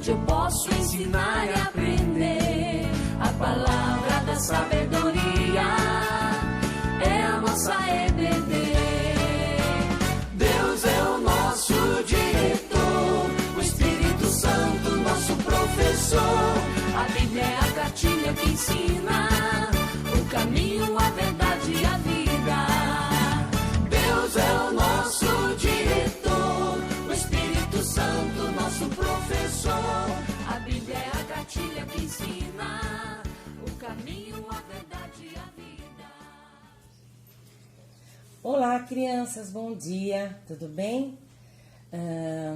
onde eu posso ensinar e aprender. A palavra da sabedoria é a nossa EBD. Deus é o nosso diretor, o Espírito Santo nosso professor. A Bíblia é a cartilha que ensina o caminho, a verdade e a vida. Deus é o nosso diretor, o Espírito Santo nosso professor. A Bíblia é a cartilha que ensina o caminho, a verdade e a vida. Olá, crianças, bom dia, tudo bem?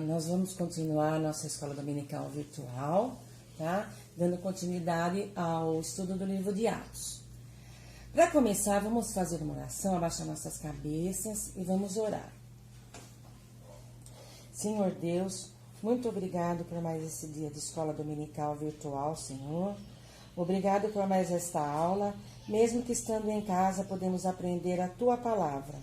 Nós vamos continuar a nossa escola dominical virtual, tá? Dando continuidade ao estudo do livro de Atos. Para começar, vamos fazer uma oração, abaixar nossas cabeças e vamos orar. Senhor Deus, muito obrigado por mais esse dia de escola dominical virtual, Senhor. Obrigado por mais esta aula. Mesmo que estando em casa, podemos aprender a Tua palavra.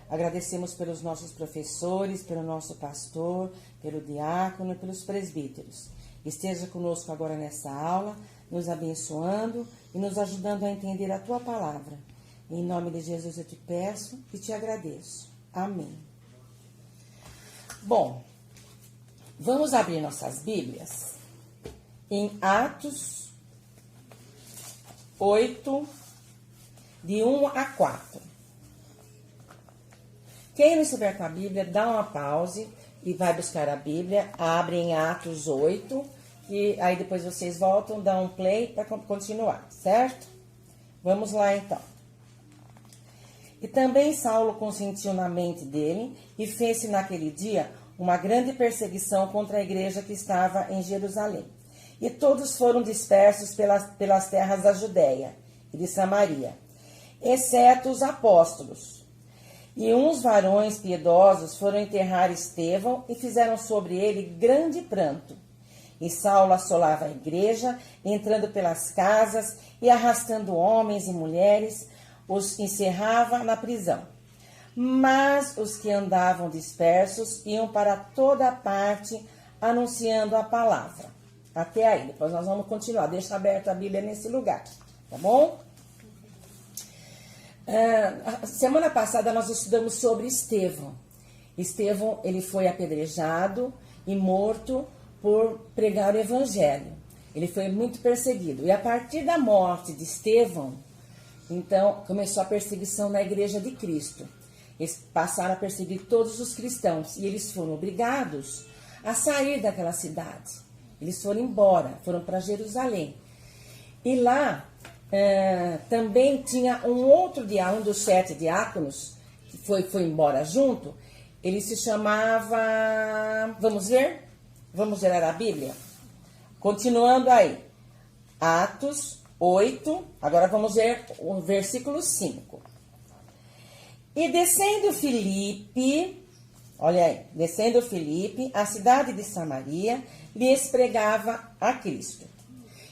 Agradecemos pelos nossos professores, pelo nosso pastor, pelo diácono e pelos presbíteros. Esteja conosco agora nessa aula, nos abençoando e nos ajudando a entender a Tua palavra. Em nome de Jesus eu te peço e te agradeço. Amém. Bom, vamos abrir nossas Bíblias em Atos 8, de 1 a 4. Quem não estiver com a Bíblia, dá uma pause e vai buscar a Bíblia, abre em Atos 8, e aí depois vocês voltam, dão um play para continuar, certo? Vamos lá então. E também Saulo consentiu na mente dele, e fez-se naquele dia uma grande perseguição contra a igreja que estava em Jerusalém. E todos foram dispersos pelas terras da Judéia e de Samaria, exceto os apóstolos. E uns varões piedosos foram enterrar Estevão e fizeram sobre ele grande pranto. E Saulo assolava a igreja, entrando pelas casas e arrastando homens e mulheres, os encerrava na prisão. Mas os que andavam dispersos iam para toda parte anunciando a palavra. Até aí, depois nós vamos continuar. Deixa aberta a Bíblia nesse lugar, tá bom? Semana passada nós estudamos sobre Estevão. Estevão, ele foi apedrejado e morto por pregar o evangelho. Ele foi muito perseguido. E a partir da morte de Estevão, então, começou a perseguição na igreja de Cristo. Eles passaram a perseguir todos os cristãos. E eles foram obrigados a sair daquela cidade. Eles foram embora, foram para Jerusalém. E lá também tinha um outro diácono, um dos 7 diáconos, que foi embora junto. Ele se chamava... Vamos ver? Vamos ler a Bíblia? Continuando aí. Atos 8, agora vamos ver o versículo 5. E descendo Filipe, olha aí, descendo Filipe, a cidade de Samaria, lhes pregava a Cristo.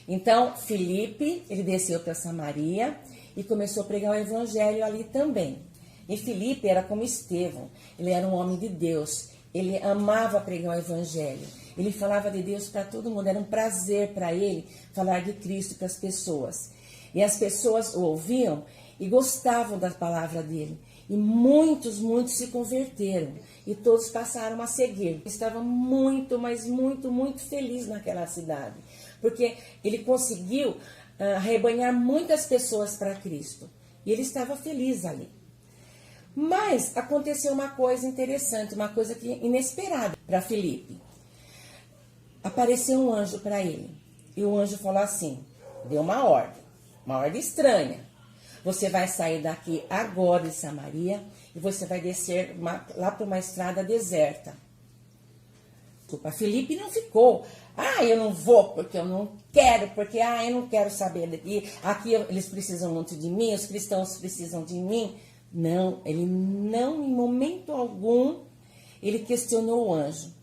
Então, Filipe, ele desceu para Samaria e começou a pregar o evangelho ali também. E Filipe era como Estevão, ele era um homem de Deus, ele amava pregar o evangelho. Ele falava de Deus para todo mundo, era um prazer para ele falar de Cristo para as pessoas. E as pessoas o ouviam e gostavam da palavra dele. E muitos se converteram. E todos passaram a seguir. Estava muito, mas muito feliz naquela cidade. Porque ele conseguiu arrebanhar muitas pessoas para Cristo. E ele estava feliz ali. Mas aconteceu uma coisa interessante, uma coisa inesperada para Filipe. Apareceu um anjo para ele. E o anjo falou assim, deu uma ordem estranha. Você vai sair daqui agora de Samaria e você vai descer lá para uma estrada deserta. Desculpa, Filipe não ficou. Eu não vou porque eu não quero, porque eu não quero saber daqui. Aqui eles precisam muito de mim, os cristãos precisam de mim. Não, ele não, em momento algum, ele questionou o anjo.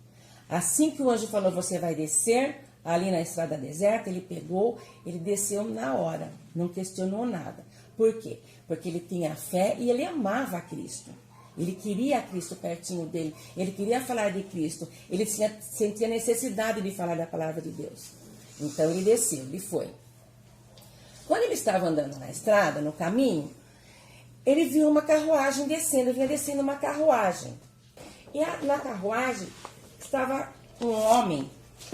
Assim que o anjo falou, você vai descer ali na estrada deserta, ele desceu na hora, não questionou nada. Por quê? Porque ele tinha fé e ele amava a Cristo. Ele queria Cristo pertinho dele, ele queria falar de Cristo, ele sentia necessidade de falar da palavra de Deus. Então ele desceu, ele foi. Quando ele estava andando na estrada, no caminho, ele viu uma carruagem descendo, vinha descendo uma carruagem. E na carruagem estava um homem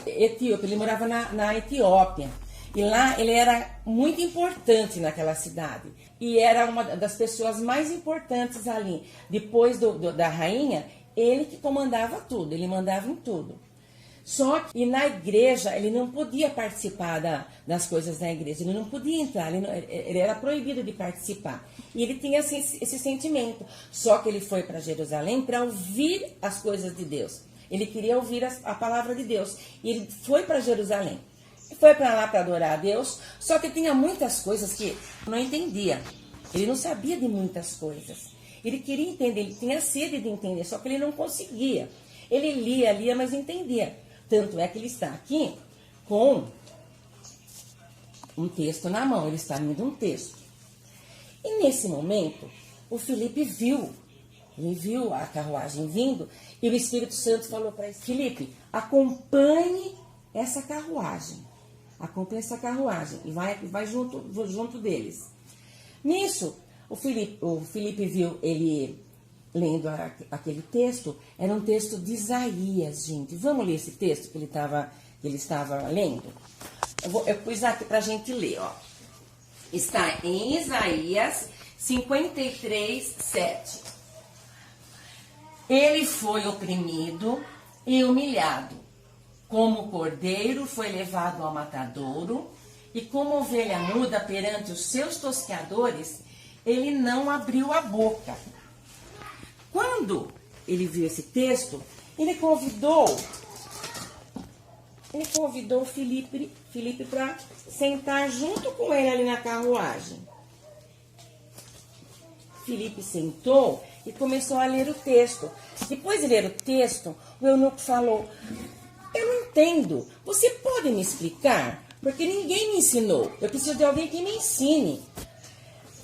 etíope, ele morava na Etiópia. E lá ele era muito importante naquela cidade. E era uma das pessoas mais importantes ali. Depois da rainha, ele que comandava tudo, ele mandava em tudo. Só que na igreja ele não podia participar das coisas da igreja, ele não podia entrar, ele era proibido de participar. E ele tinha esse sentimento. Só que ele foi para Jerusalém para ouvir as coisas de Deus. Ele queria ouvir a palavra de Deus. E ele foi para Jerusalém. Foi para lá para adorar a Deus, só que tinha muitas coisas que não entendia. Ele não sabia de muitas coisas. Ele queria entender, ele tinha sede de entender, só que ele não conseguia. Ele lia, mas não entendia. Tanto é que ele está aqui com um texto na mão, ele está lendo um texto. E nesse momento, o Felipe viu a carruagem vindo, e o Espírito Santo falou para ele: Felipe, acompanhe essa carruagem. Acompanhe essa carruagem e vai junto deles. Nisso, o Felipe viu ele lendo aquele texto. Era um texto de Isaías, gente. Vamos ler esse texto que ele estava lendo? Eu pus aqui para a gente ler, ó. Está em Isaías 53, 7. Ele foi oprimido e humilhado. Como cordeiro foi levado ao matadouro, e como ovelha muda perante os seus tosqueadores, ele não abriu a boca. Quando ele viu esse texto, ele convidou o Felipe para sentar junto com ele ali na carruagem. Felipe sentou e começou a ler o texto. Depois de ler o texto, o eunuco falou: eu não entendo, você pode me explicar? Porque ninguém me ensinou, eu preciso de alguém que me ensine.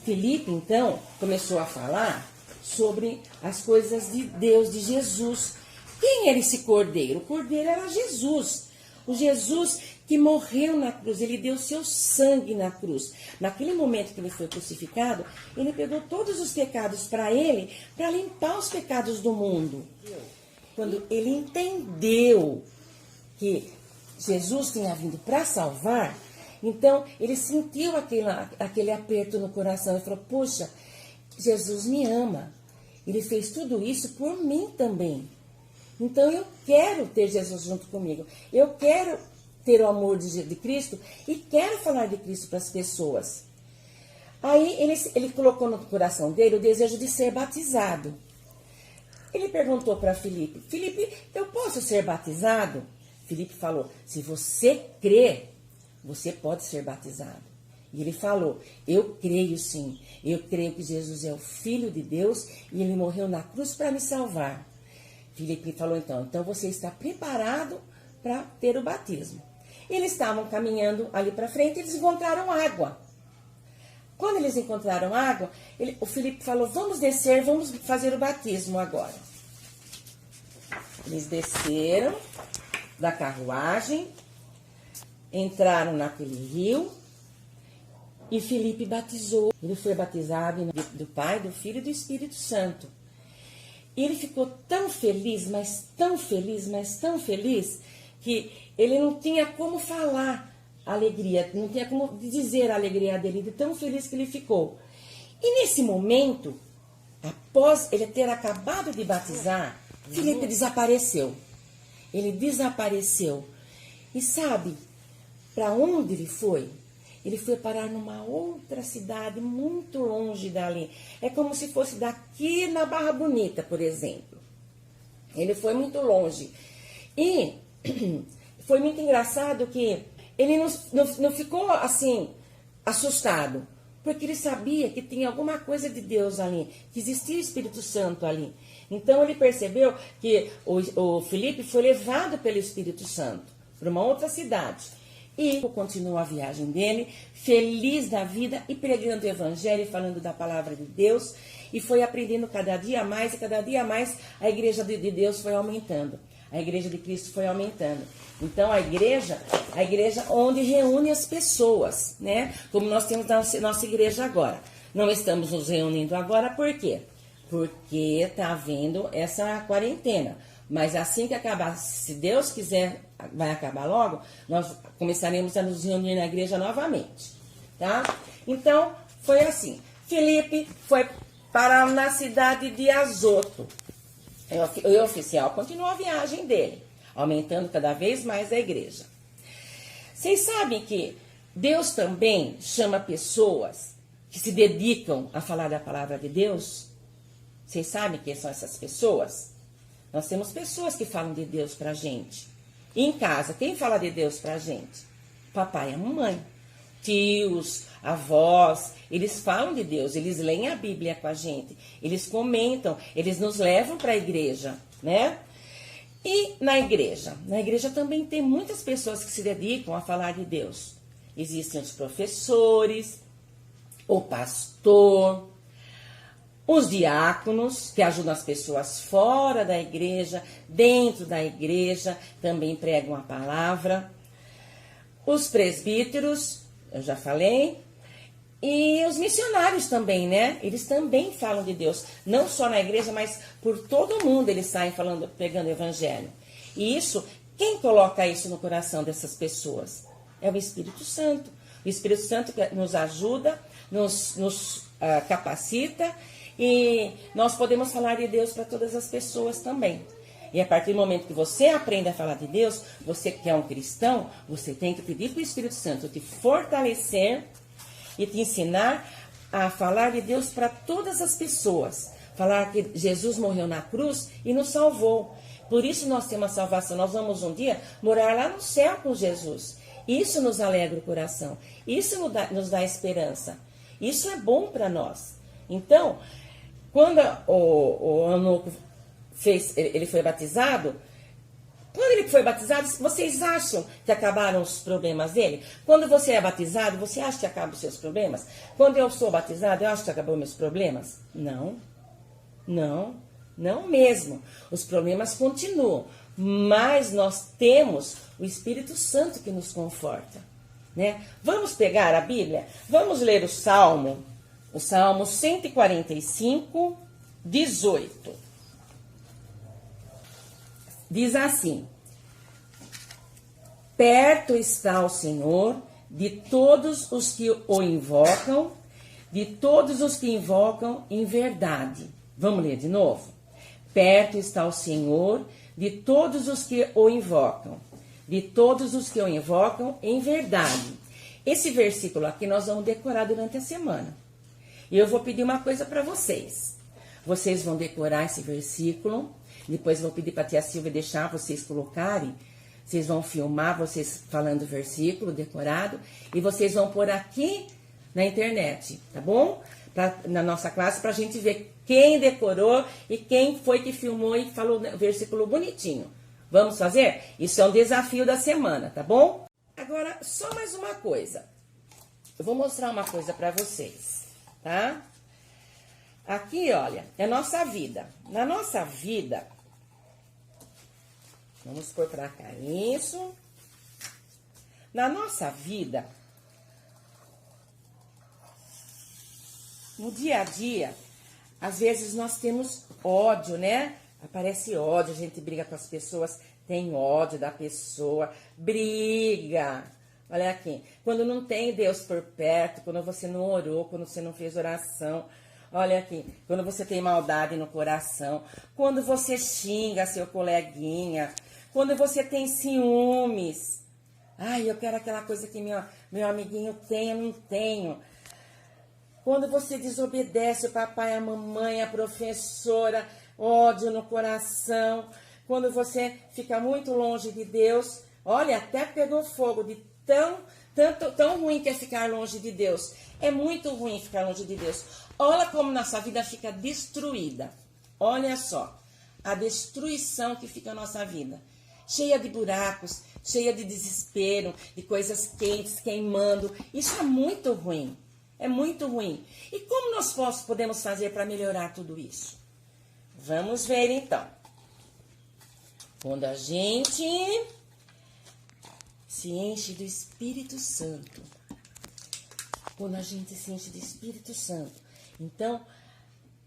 Felipe, então, começou a falar sobre as coisas de Deus, de Jesus. Quem era esse cordeiro? O cordeiro era Jesus. O Jesus que morreu na cruz, ele deu seu sangue na cruz. Naquele momento que ele foi crucificado, ele pegou todos os pecados para ele, para limpar os pecados do mundo. Quando ele entendeu que Jesus tinha vindo para salvar, então ele sentiu aquele aperto no coração e falou: poxa, Jesus me ama, ele fez tudo isso por mim também, então eu quero ter Jesus junto comigo, eu quero ter o amor de Cristo e quero falar de Cristo para as pessoas. Aí ele colocou no coração dele o desejo de ser batizado. Ele perguntou para Felipe: Felipe, eu posso ser batizado? Felipe falou: se você crê, você pode ser batizado. E ele falou: eu creio sim, eu creio que Jesus é o Filho de Deus e ele morreu na cruz para me salvar. Felipe falou: então você está preparado para ter o batismo. Eles estavam caminhando ali para frente e eles encontraram água. Quando eles encontraram água, o Felipe falou: vamos descer, vamos fazer o batismo agora. Eles desceram da carruagem, entraram naquele rio e Felipe batizou. Ele foi batizado em nome do Pai, do Filho e do Espírito Santo. E ele ficou tão feliz, mas tão feliz, mas tão feliz, que ele não tinha como falar a alegria, não tinha como dizer a alegria dele, de tão feliz que ele ficou. E nesse momento, após ele ter acabado de batizar, Felipe desapareceu. Ele desapareceu. E sabe para onde ele foi? Ele foi parar numa outra cidade muito longe dali. É como se fosse daqui na Barra Bonita, por exemplo. Ele foi muito longe. E foi muito engraçado que ele não ficou assim assustado, porque ele sabia que tinha alguma coisa de Deus ali, que existia o Espírito Santo ali. Então ele percebeu que o Felipe foi levado pelo Espírito Santo para uma outra cidade. E continua a viagem dele, feliz da vida e pregando o evangelho, falando da palavra de Deus. E foi aprendendo cada dia mais, e cada dia mais a igreja de Deus foi aumentando. A igreja de Cristo foi aumentando. Então a igreja onde reúne as pessoas, né? Como nós temos nossa igreja agora. Não estamos nos reunindo agora, por quê? Porque está havendo essa quarentena. Mas assim que acabar, se Deus quiser, vai acabar logo, nós começaremos a nos reunir na igreja novamente, tá? Então, foi assim. Filipe foi para na cidade de Azoto. E o oficial continuou a viagem dele, aumentando cada vez mais a igreja. Vocês sabem que Deus também chama pessoas que se dedicam a falar da palavra de Deus? Vocês sabem quem são essas pessoas? Nós temos pessoas que falam de Deus pra gente. E em casa, quem fala de Deus pra gente? Papai e a mamãe. Tios, avós, eles falam de Deus, eles leem a Bíblia com a gente, eles comentam, eles nos levam para a igreja, né? E na igreja também tem muitas pessoas que se dedicam a falar de Deus. Existem os professores, o pastor, os diáconos, que ajudam as pessoas fora da igreja, dentro da igreja, também pregam a palavra. Os presbíteros, eu já falei, e os missionários também, né? Eles também falam de Deus, não só na igreja, mas por todo o mundo eles saem falando, pregando o evangelho. E isso, quem coloca isso no coração dessas pessoas? É o Espírito Santo. O Espírito Santo nos ajuda, nos capacita, e nós podemos falar de Deus para todas as pessoas também. E a partir do momento que você aprende a falar de Deus, você que é um cristão, você tem que pedir para o Espírito Santo te fortalecer e te ensinar a falar de Deus para todas as pessoas. Falar que Jesus morreu na cruz e nos salvou. Por isso nós temos a salvação. Nós vamos um dia morar lá no céu com Jesus. Isso nos alegra o coração. Isso nos dá esperança. Isso é bom para nós. Então, quando o eunuco ele foi batizado, quando ele foi batizado, vocês acham que acabaram os problemas dele? Quando você é batizado, você acha que acabam os seus problemas? Quando eu sou batizado, eu acho que acabou meus problemas? Não, não mesmo. Os problemas continuam, mas nós temos o Espírito Santo que nos conforta, né? Vamos pegar a Bíblia? Vamos ler o Salmo 145, 18. Diz assim: perto está o Senhor de todos os que o invocam, de todos os que invocam em verdade. Vamos ler de novo? Perto está o Senhor de todos os que o invocam, de todos os que o invocam em verdade. Esse versículo aqui nós vamos decorar durante a semana. E eu vou pedir uma coisa para vocês. Vocês vão decorar esse versículo. Depois vou pedir para a tia Silvia deixar vocês colocarem. Vocês vão filmar vocês falando o versículo decorado. E vocês vão pôr aqui na internet, tá bom? Na nossa classe, para a gente ver quem decorou e quem foi que filmou e falou o versículo bonitinho. Vamos fazer? Isso é um desafio da semana, tá bom? Agora, só mais uma coisa. Eu vou mostrar uma coisa para vocês, tá? Aqui, olha, é a nossa vida. Na nossa vida, vamos pôr pra cá isso. Na nossa vida, no dia a dia, às vezes nós temos ódio, né? Aparece ódio, a gente briga com as pessoas, tem ódio da pessoa, briga. Olha aqui, quando não tem Deus por perto, quando você não orou, quando você não fez oração. Olha aqui, quando você tem maldade no coração, quando você xinga seu coleguinha, quando você tem ciúmes. Ai, eu quero aquela coisa que meu amiguinho tem, eu não tenho. Quando você desobedece o papai, a mamãe, a professora, ódio no coração. Quando você fica muito longe de Deus, olha, até pegou fogo de tão ruim que é ficar longe de Deus. É muito ruim ficar longe de Deus. Olha como nossa vida fica destruída. Olha só, a destruição que fica a nossa vida. cheia de buracos, cheia de desespero, de coisas quentes, queimando. Isso é muito ruim. É muito ruim. E como nós podemos fazer para melhorar tudo isso? Vamos ver então. Quando a gente se enche do Espírito Santo. Quando a gente se enche do Espírito Santo. Então,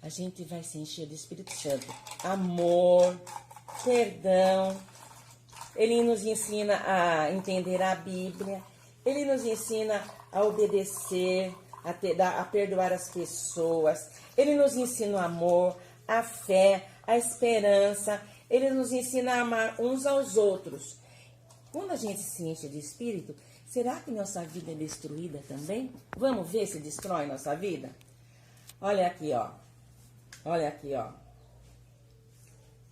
a gente vai se encher do Espírito Santo. Amor, perdão. Ele nos ensina a entender a Bíblia. Ele nos ensina a obedecer, a perdoar as pessoas. Ele nos ensina o amor, a fé, a esperança. Ele nos ensina a amar uns aos outros. Quando a gente se enche de Espírito, será que nossa vida é destruída também? Vamos ver se destrói nossa vida? Olha aqui, ó. Olha aqui, ó.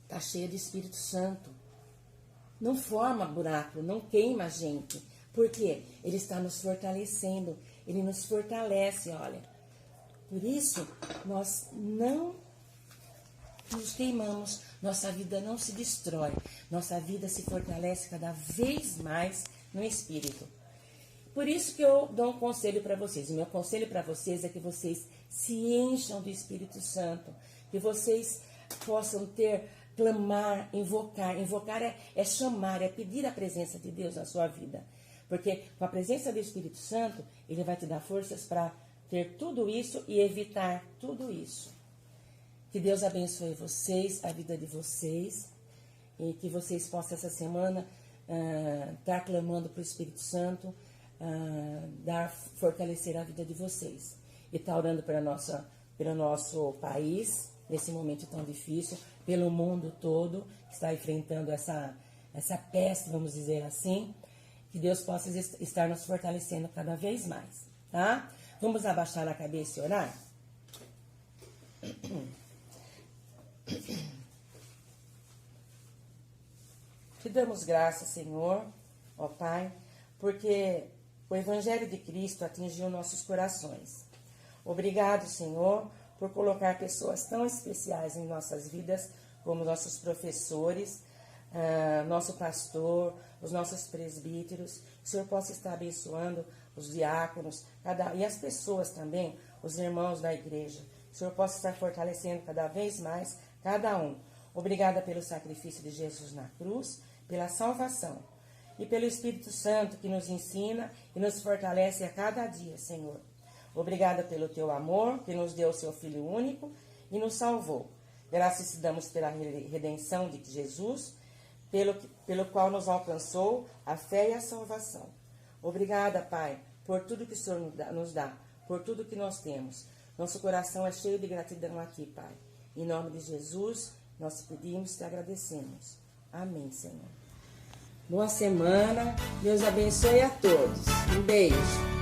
Tá cheia de Espírito Santo. Não forma buraco, não queima a gente. Por quê? Ele está nos fortalecendo. Ele nos fortalece, olha. Por isso, nós não nos queimamos. Nossa vida não se destrói. Nossa vida se fortalece cada vez mais no Espírito. Por isso que eu dou um conselho para vocês. O meu conselho para vocês é que vocês se encham do Espírito Santo. Que vocês possam clamar, invocar. Invocar é chamar, é pedir a presença de Deus na sua vida. Porque com a presença do Espírito Santo, ele vai te dar forças para ter tudo isso e evitar tudo isso. Que Deus abençoe vocês, a vida de vocês. E que vocês possam essa semana estar clamando para o Espírito Santo, fortalecer a vida de vocês. E estar orando pelo nosso país, nesse momento tão difícil, pelo mundo todo, que está enfrentando essa peste, vamos dizer assim. Que Deus possa estar nos fortalecendo cada vez mais, tá? Vamos abaixar a cabeça e orar? Te damos graças, Senhor, ó Pai, porque o Evangelho de Cristo atingiu nossos corações. Obrigado, Senhor, por colocar pessoas tão especiais em nossas vidas, como nossos professores, nosso pastor, os nossos presbíteros. Que o Senhor possa estar abençoando os diáconos e as pessoas também, os irmãos da igreja. Que o Senhor possa estar fortalecendo cada vez mais cada um. Obrigada pelo sacrifício de Jesus na cruz, pela salvação e pelo Espírito Santo que nos ensina e nos fortalece a cada dia, Senhor. Obrigada pelo teu amor, que nos deu o seu Filho único e nos salvou. Graças te damos pela redenção de Jesus, pelo qual nos alcançou a fé e a salvação. Obrigada, Pai, por tudo que o Senhor nos dá, por tudo que nós temos. Nosso coração é cheio de gratidão a Ti, Pai. Em nome de Jesus, nós pedimos e te agradecemos. Amém, Senhor. Boa semana. Deus abençoe a todos. Um beijo.